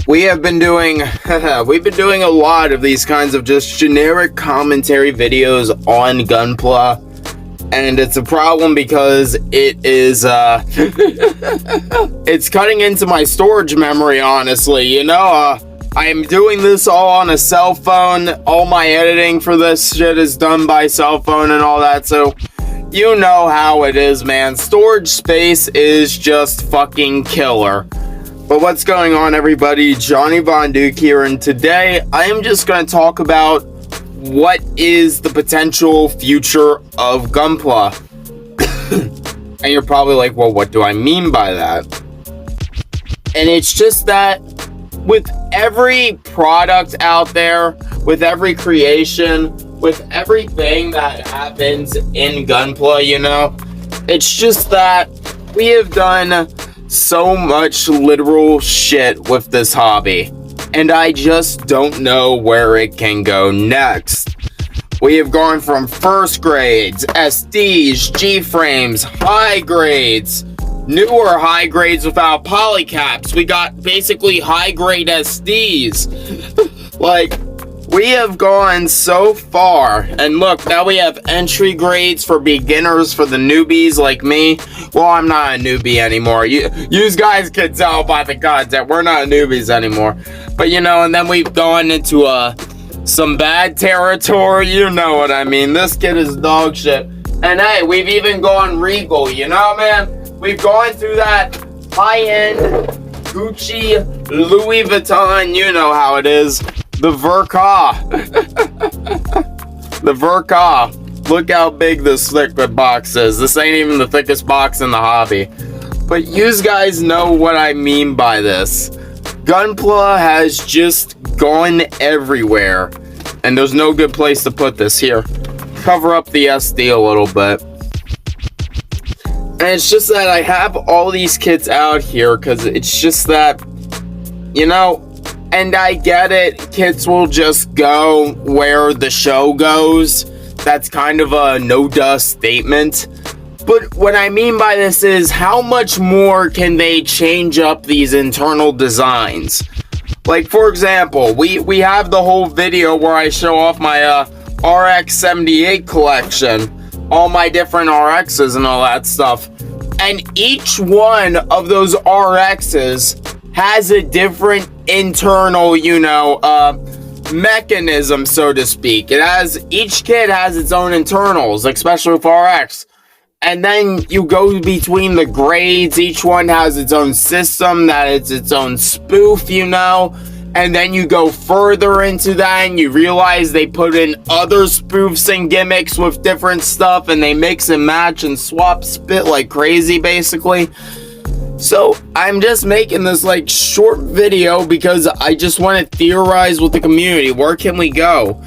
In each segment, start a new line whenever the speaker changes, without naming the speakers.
We have been doing, we've been doing a lot of these kinds of just generic commentary videos on Gunpla, and it's a problem because it is, it's cutting into my storage memory, honestly, you know. I am doing this all on a cell phone. All my editing for this shit is done by cell phone and all that, so you know how it is, man. Storage space is just fucking killer. But what's going on, everybody? Johnny Von Duke here, and today I am just going to talk about what is the potential future of Gunpla. And you're probably like, well, what do I mean by that? And it's just that with every product out there, with every creation, with everything that happens in Gunpla, you know, it's just that we have done so much literal shit with this hobby, and I just don't know where it can go next. We have gone from first grades, SDs, G-frames, high grades, newer high grades without polycaps. We got basically high grade SDs. Like, we have gone so far, and look, now we have entry grades for beginners, for the newbies like me. Well, I'm not a newbie anymore. You guys can tell by the content, we're not newbies anymore. But you know, and then we've gone into some bad territory, you know what I mean. This kid is dog shit. And hey, we've even gone regal, you know, man? We've gone through that high-end Gucci, Louis Vuitton, you know how it is. The Verka. The Verka. Look how big this liquid box is. This ain't even the thickest box in the hobby. But you guys know what I mean by this. Gunpla has just gone everywhere. And there's no good place to put this. Here, cover up the SD a little bit. And it's just that I have all these kits out here because it's just that, you know, and I get it, kits will just go where the show goes. That's kind of a no-duh statement. But what I mean by this is, how much more can they change up these internal designs? Like, for example, we have the whole video where I show off my RX-78 collection. All my different RXs and all that stuff. And each one of those RXs has a different internal, you know, mechanism, so to speak. Each kit has its own internals, especially for RX. And then you go between the grades, each one has its own system, that it's its own spoof, you know. And then you go further into that and you realize they put in other spoofs and gimmicks with different stuff, and they mix and match and swap spit like crazy, basically. So I'm just making this like short video because I just want to theorize with the community. Where can we go?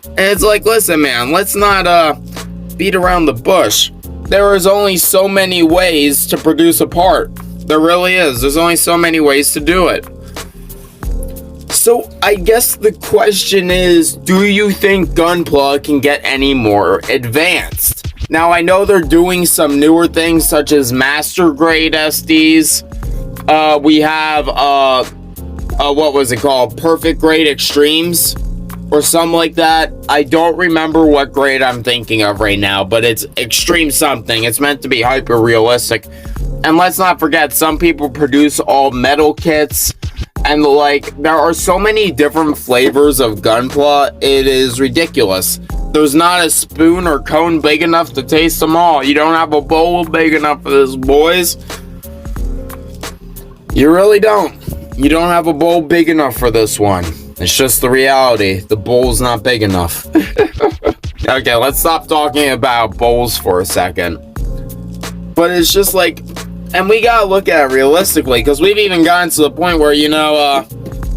And it's like, listen, man, let's not beat around the bush. There is only so many ways to produce a part. There really is. There's only so many ways to do it. So I guess the question is, do you think Gunpla can get any more advanced? Now, I know they're doing some newer things such as master grade SDs. We have, what was it called? Perfect grade extremes or something like that. I don't remember what grade I'm thinking of right now, but it's extreme something. It's meant to be hyper realistic. And let's not forget, some people produce all metal kits. And like, there are so many different flavors of Gunpla, it is ridiculous. There's not a spoon or cone big enough to taste them all. You don't have a bowl big enough for this, boys. You really don't. You don't have a bowl big enough for this one. It's just the reality. The bowl's not big enough. Okay, let's stop talking about bowls for a second. But it's just like, and we gotta look at it realistically, because we've even gotten to the point where, you know,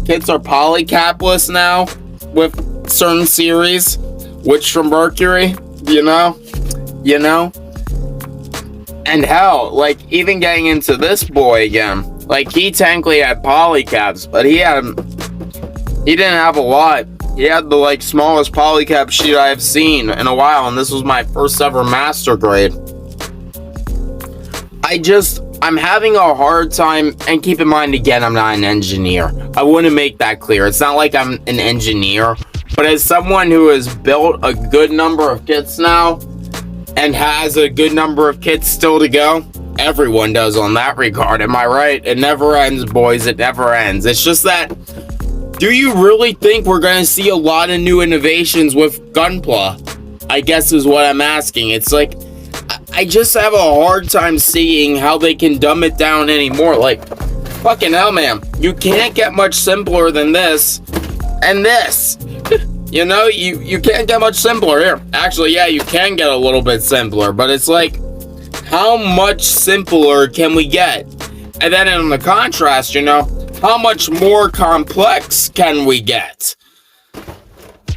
kits are polycapless now with certain series. Witch from Mercury, you know? And hell, like, even getting into this boy again. Like, he technically had polycaps, but he didn't have a lot. He had the, like, smallest polycap sheet I have seen in a while, and this was my first ever master grade. I'm having a hard time, and keep in mind again, I'm not an engineer. I want to make that clear. It's not like I'm an engineer, but as someone who has built a good number of kits now, and has a good number of kits still to go, everyone does on that regard, am I right? It never ends, boys, it never ends. It's just that, do you really think we're going to see a lot of new innovations with gunpla? I guess is what I'm asking. It's like, I just have a hard time seeing how they can dumb it down anymore. Like, fucking hell, man. You can't get much simpler than this and this. You know, you can't get much simpler here. Actually, yeah, you can get a little bit simpler, but it's like, how much simpler can we get? And then in the contrast, you know, how much more complex can we get?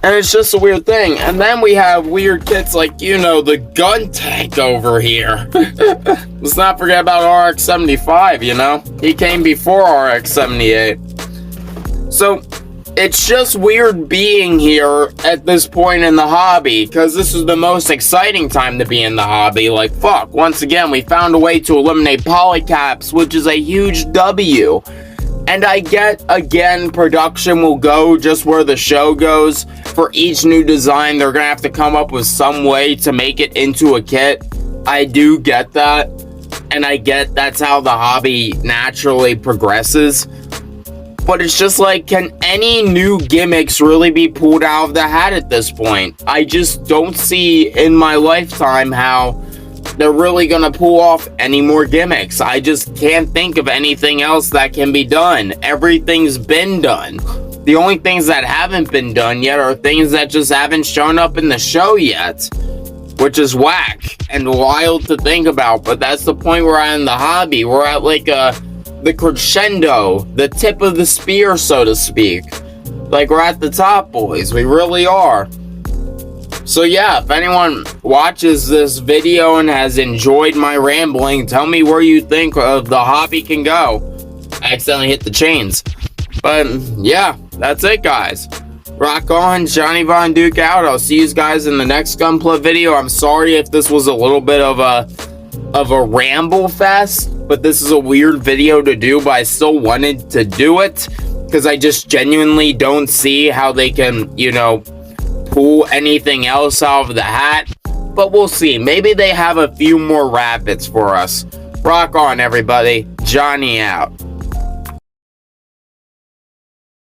And it's just a weird thing. And then we have weird kits like, you know, the gun tank over here. Let's not forget about RX-75, you know? He came before RX-78. So, it's just weird being here at this point in the hobby, because this is the most exciting time to be in the hobby. Like, fuck, once again, we found a way to eliminate polycaps, which is a huge W. And I get, again, production will go just where the show goes. For each new design, they're going to have to come up with some way to make it into a kit. I do get that. And I get that's how the hobby naturally progresses. But it's just like, can any new gimmicks really be pulled out of the hat at this point? I just don't see in my lifetime how they're really gonna pull off any more gimmicks. I just can't think of anything else that can be done. Everything's been done. The only things that haven't been done yet are things that just haven't shown up in the show yet, which is whack and wild to think about. But that's the point we're at in the hobby. We're at like the crescendo, the tip of the spear, so to speak. Like, we're at the top, boys. We really are. So yeah, if anyone watches this video and has enjoyed my rambling, tell me where you think of the hobby can go. I accidentally hit the chains. But yeah, that's it, guys. Rock on, Johnny Von Duke out. I'll see you guys in the next Gunpla video. I'm sorry if this was a little bit of a ramble fest, but this is a weird video to do, but I still wanted to do it because I just genuinely don't see how they can, you know, pull anything else out of the hat. But we'll see. Maybe they have a few more rabbits for us. Rock on, everybody. Johnny out.